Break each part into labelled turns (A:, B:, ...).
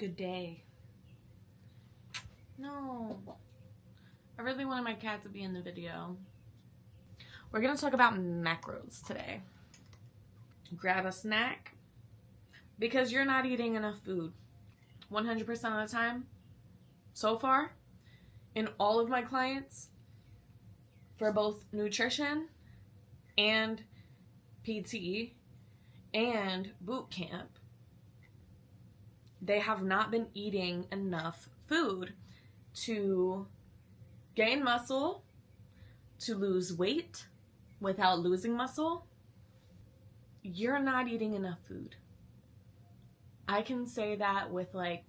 A: Good day. No. I really wanted my cat to be in the video. We're going to talk about macros today. Grab a snack because you're not eating enough food 100% of the time. So far, in all of my clients, for both nutrition and PT and boot camp, they have not been eating enough food to gain muscle, to lose weight without losing muscle. You're not eating enough food. I can say that with like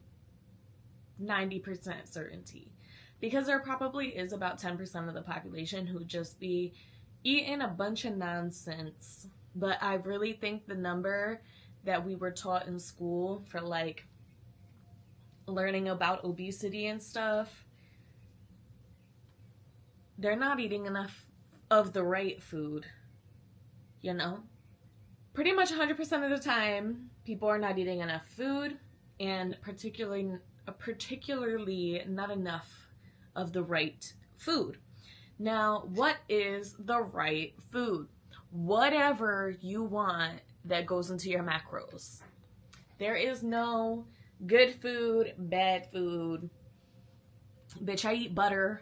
A: 90% certainty, because there probably is about 10% of the population who just be eating a bunch of nonsense. But I really think the number that we were taught in school for like learning about obesity and stuff, they're not eating enough of the right food, you know? Pretty much 100% of the time, people are not eating enough food, and particularly not enough of the right food. Now, what is the right food? Whatever you want that goes into your macros. There is no good food, bad food. Bitch, I eat butter.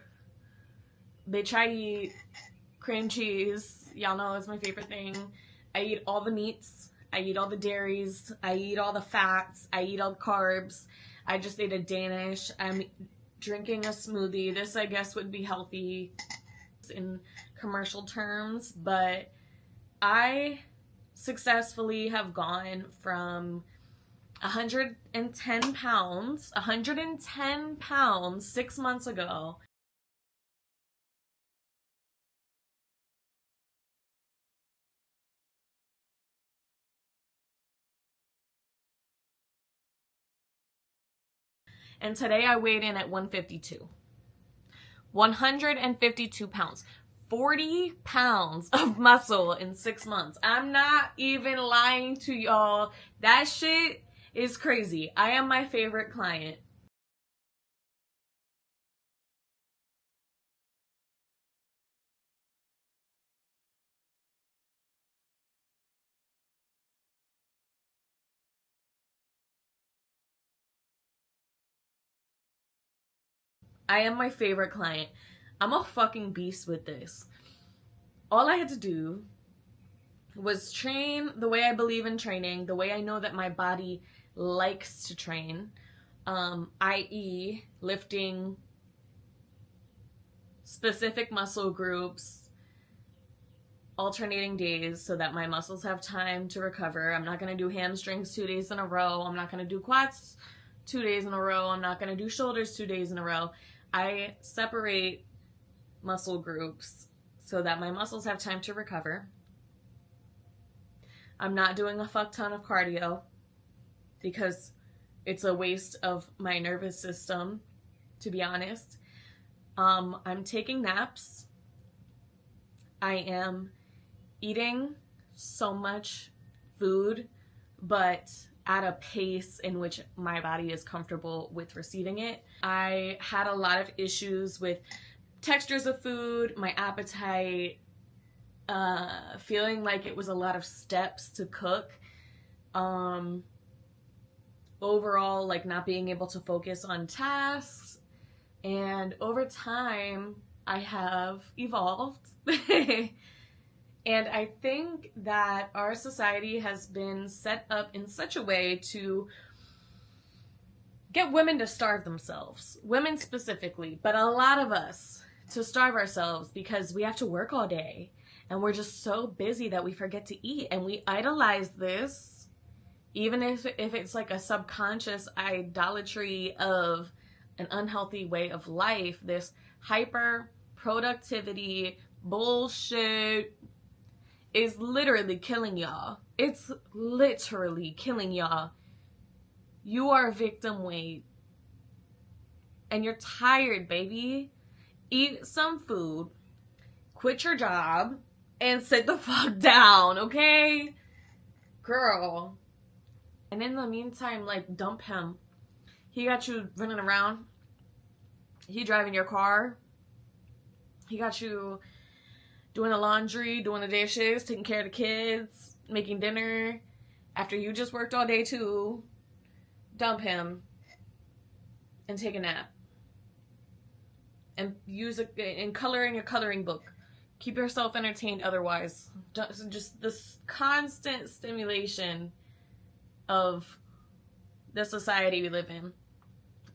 A: Bitch, I eat cream cheese. Y'all know it's my favorite thing. I eat all the meats. I eat all the dairies. I eat all the fats. I eat all the carbs. I just ate a Danish. I'm drinking a smoothie. This, I guess, would be healthy in commercial terms, but I successfully have gone from 110 pounds 6 months ago and today I weighed in at 152. 152 pounds. 40 pounds of muscle in 6 months. I'm not even lying to y'all. That shit is crazy. I am my favorite client. I am my favorite client. I'm a fucking beast with this. All I had to do was train the way I believe in training, the way I know that my body likes to train, i.e. lifting specific muscle groups, alternating days so that my muscles have time to recover. I'm not going to do hamstrings 2 days in a row. I'm not going to do quads 2 days in a row. I'm not going to do shoulders 2 days in a row. I separate muscle groups so that my muscles have time to recover. I'm not doing a fuck ton of cardio because it's a waste of my nervous system, to be honest. I'm taking naps. I am eating so much food, but at a pace in which my body is comfortable with receiving it. I had a lot of issues with textures of food, my appetite, feeling like it was a lot of steps to cook, overall like not being able to focus on tasks, and over time I have evolved. And I think that our society has been set up in such a way to get women to starve themselves, women specifically, but a lot of us to starve ourselves because we have to work all day and we're just so busy that we forget to eat, and we idolize this, even if it's like a subconscious idolatry of an unhealthy way of life, this hyper productivity bullshit is literally killing y'all. It's literally killing y'all. You are victim weight. And you're tired, baby. Eat some food. Quit your job. And sit the fuck down, okay? Girl. And in the meantime, like, dump him. He got you running around. He driving your car. He got you doing the laundry, doing the dishes, taking care of the kids, making dinner. After you just worked all day too, dump him and take a nap. And color in your coloring book. Keep yourself entertained otherwise. Just this constant stimulation of the society we live in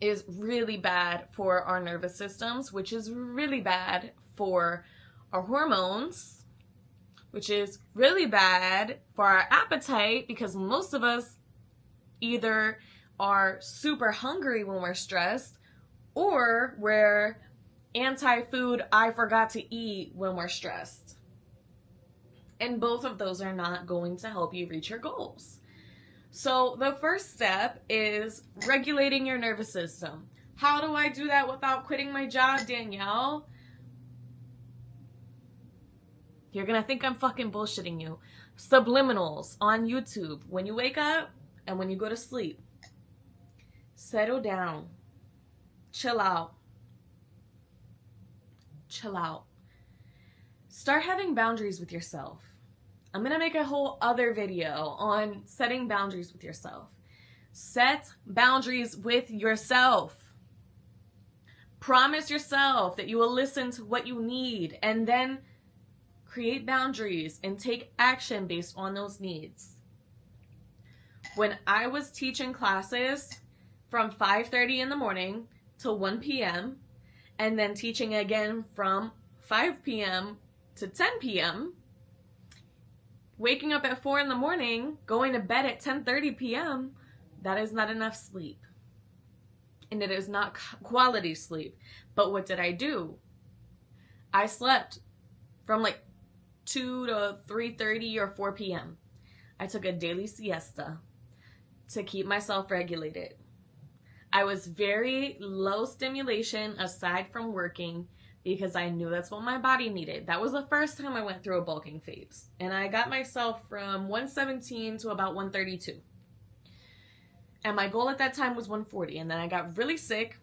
A: is really bad for our nervous systems, which is really bad for our hormones, which is really bad for our appetite, because most of us either are super hungry when we're stressed, or we're anti-food, I forgot to eat when we're stressed. And both of those are not going to help you reach your goals. So the first step is regulating your nervous system. How do I do that without quitting my job, Danielle? You're gonna think I'm fucking bullshitting you. Subliminals on YouTube. When you wake up and when you go to sleep, settle down. Chill out. Chill out. Start having boundaries with yourself. I'm going to make a whole other video on setting boundaries with yourself. Set boundaries with yourself. Promise yourself that you will listen to what you need, and then create boundaries and take action based on those needs. When I was teaching classes from 5:30 in the morning till 1 p.m., and then teaching again from 5 p.m. to 10 p.m., waking up at 4 in the morning, going to bed at 10:30 p.m., that is not enough sleep. And it is not quality sleep. But what did I do? I slept from like 2 to 3:30 or 4 p.m. I took a daily siesta to keep myself regulated. I was very low stimulation aside from working, because I knew that's what my body needed. That was the first time I went through a bulking phase. And I got myself from 117 to about 132. And my goal at that time was 140. And then I got really sick,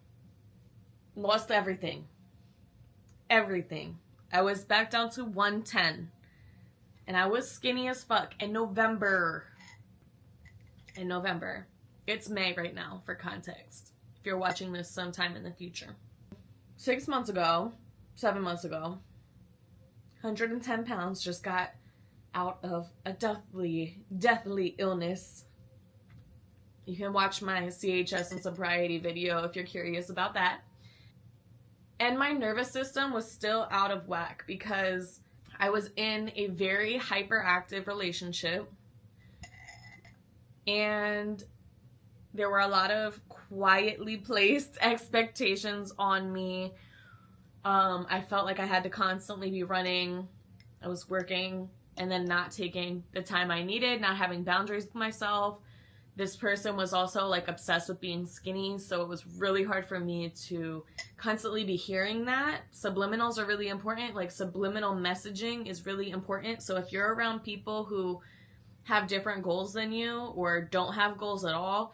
A: lost everything. Everything. I was back down to 110. And I was skinny as fuck in November. In November. It's May right now, for context, if you're watching this sometime in the future. 7 months ago, 110 pounds, just got out of a deathly illness. You can watch my CHS and sobriety video if you're curious about that. And my nervous system was still out of whack because I was in a very hyperactive relationship, and there were a lot of quietly placed expectations on me. I felt like I had to constantly be running. I was working and then not taking the time I needed, not having boundaries with myself. This person was also like obsessed with being skinny, so it was really hard for me to constantly be hearing that. Subliminals are really important. Like, subliminal messaging is really important. So if you're around people who have different goals than you or don't have goals at all,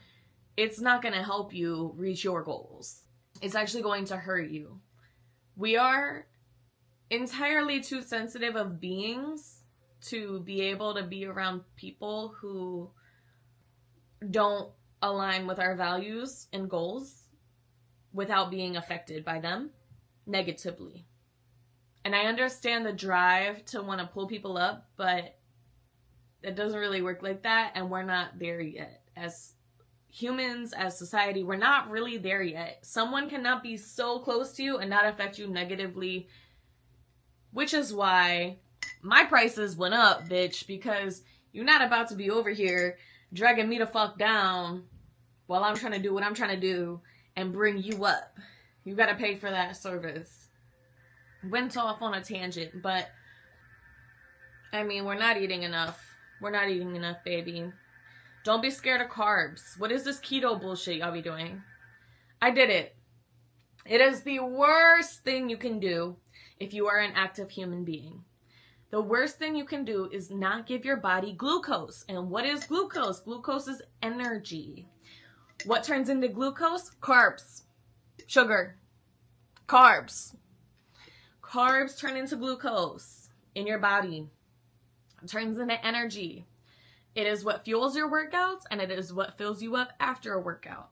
A: it's not going to help you reach your goals. It's actually going to hurt you. We are entirely too sensitive of beings to be able to be around people who don't align with our values and goals without being affected by them negatively. And I understand the drive to want to pull people up, but it doesn't really work like that, and we're not there yet. As humans, as society, we're not really there yet. Someone cannot be so close to you and not affect you negatively, which is why my prices went up, bitch, because you're not about to be over here dragging me the fuck down while I'm trying to do what I'm trying to do and bring you up. You gotta pay for that service. Went off on a tangent, but I mean, we're not eating enough. We're not eating enough, baby. Don't be scared of carbs. What is this keto bullshit y'all be doing? I did it. It is the worst thing you can do if you are an active human being. The worst thing you can do is not give your body glucose. And what is glucose? Glucose is energy. What turns into glucose? Carbs. Sugar. Carbs. Carbs turn into glucose in your body. It turns into energy. It is what fuels your workouts, and it is what fills you up after a workout.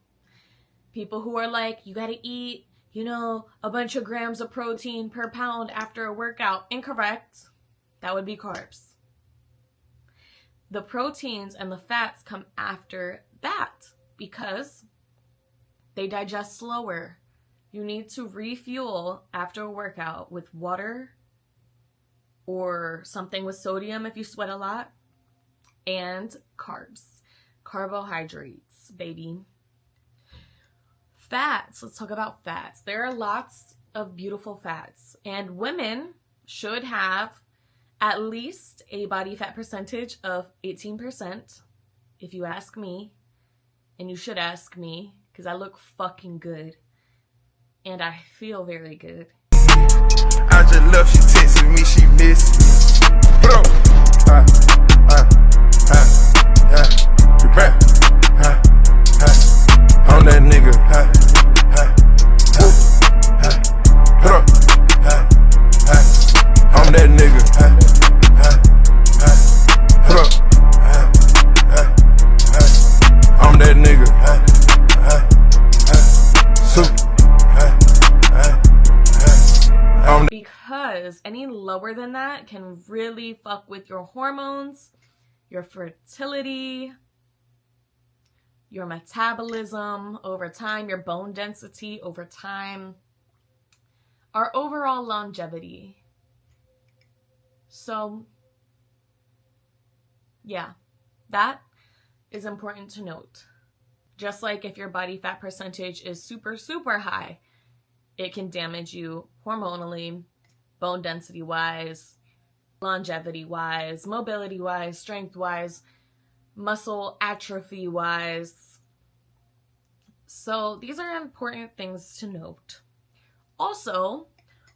A: People who are like, you gotta eat, you know, a bunch of grams of protein per pound after a workout. Incorrect. That would be carbs. The proteins and the fats come after that because they digest slower. You need to refuel after a workout with water or something with sodium if you sweat a lot, and carbs. Carbohydrates, baby. Fats. Let's talk about fats. There are lots of beautiful fats, and women should have at least a body fat percentage of 18%, if you ask me. And you should ask me, because I look fucking good. And I feel very good.
B: I just love, she texting me, she missed me. Bro. On that nigga. On that nigga. On that nigga.
A: Because any lower than that can really fuck with your hormones, your fertility, your metabolism over time, your bone density over time, our overall longevity. So, yeah, that is important to note. Just like if your body fat percentage is super, super high, it can damage you hormonally, bone density wise, longevity wise, mobility wise, strength wise, muscle atrophy wise. So these are important things to note. Also,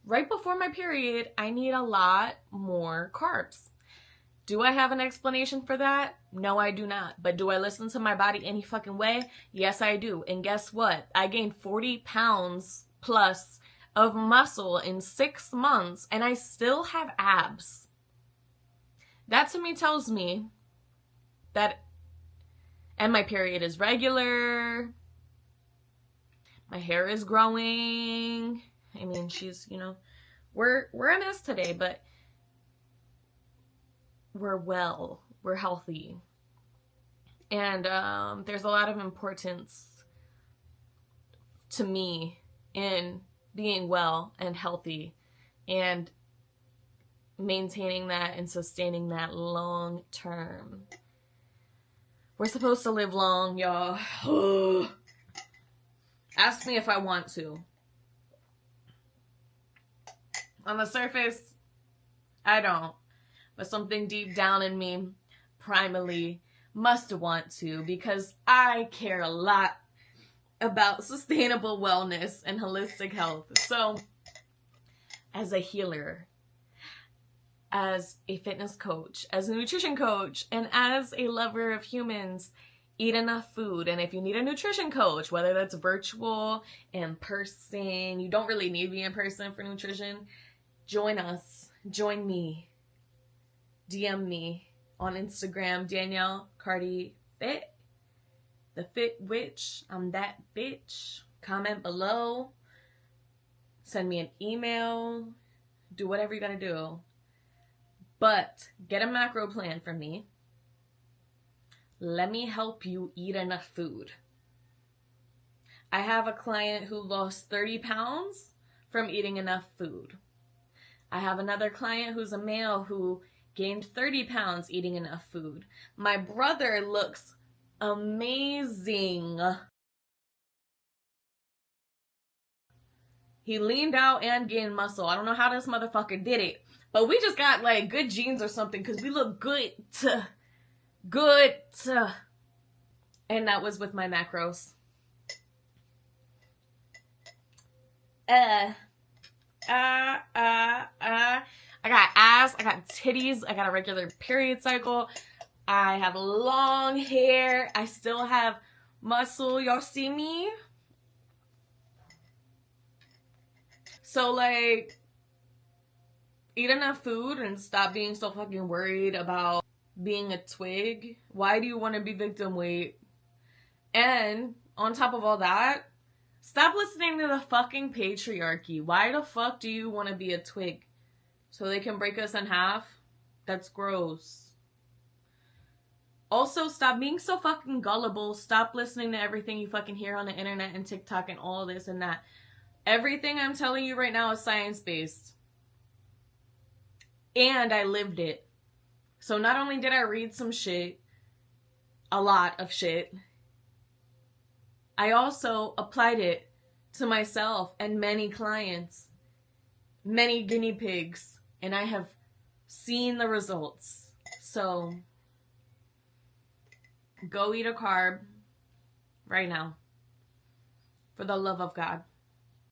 A: right before my period, I need a lot more carbs. Do I have an explanation for that? No, I do not. But do I listen to my body any fucking way? Yes, I do. And guess what? I gained 40 pounds plus of muscle in 6 months, and I still have abs. That to me tells me that, and my period is regular, my hair is growing. I mean, she's, you know, we're a mess today, but we're well, we're healthy. And there's a lot of importance to me in being well and healthy and maintaining that and sustaining that long term. We're supposed to live long, y'all. Ask me if I want to. On the surface, I don't. But something deep down in me primally must want to, because I care a lot about sustainable wellness and holistic health. So, as a healer, as a fitness coach, as a nutrition coach, and as a lover of humans, eat enough food. And if you need a nutrition coach, whether that's virtual, in person, you don't really need me in person for nutrition, join us, join me, DM me on Instagram, Daniellecartyfit. The Fit Witch, I'm that bitch. Comment below. Send me an email. Do whatever you gotta do. But get a macro plan from me. Let me help you eat enough food. I have a client who lost 30 pounds from eating enough food. I have another client who's a male who gained 30 pounds eating enough food. My brother looks amazing. He leaned out and gained muscle. I don't know how this motherfucker did it, but we just got like good genes or something, because we look good. And that was with my macros. I got ass, I got titties, I got a regular period cycle, I have long hair, I still have muscle. Y'all see me? So, like, eat enough food and stop being so fucking worried about being a twig. Why do you want to be victim weight? And on top of all that, stop listening to the fucking patriarchy. Why the fuck do you want to be a twig? So they can break us in half? That's gross. Also, stop being so fucking gullible. Stop listening to everything you fucking hear on the internet and TikTok and all this and that. Everything I'm telling you right now is science-based. And I lived it. So not only did I read some shit, a lot of shit, I also applied it to myself and many clients, many guinea pigs, and I have seen the results. So go eat a carb right now, for the love of God.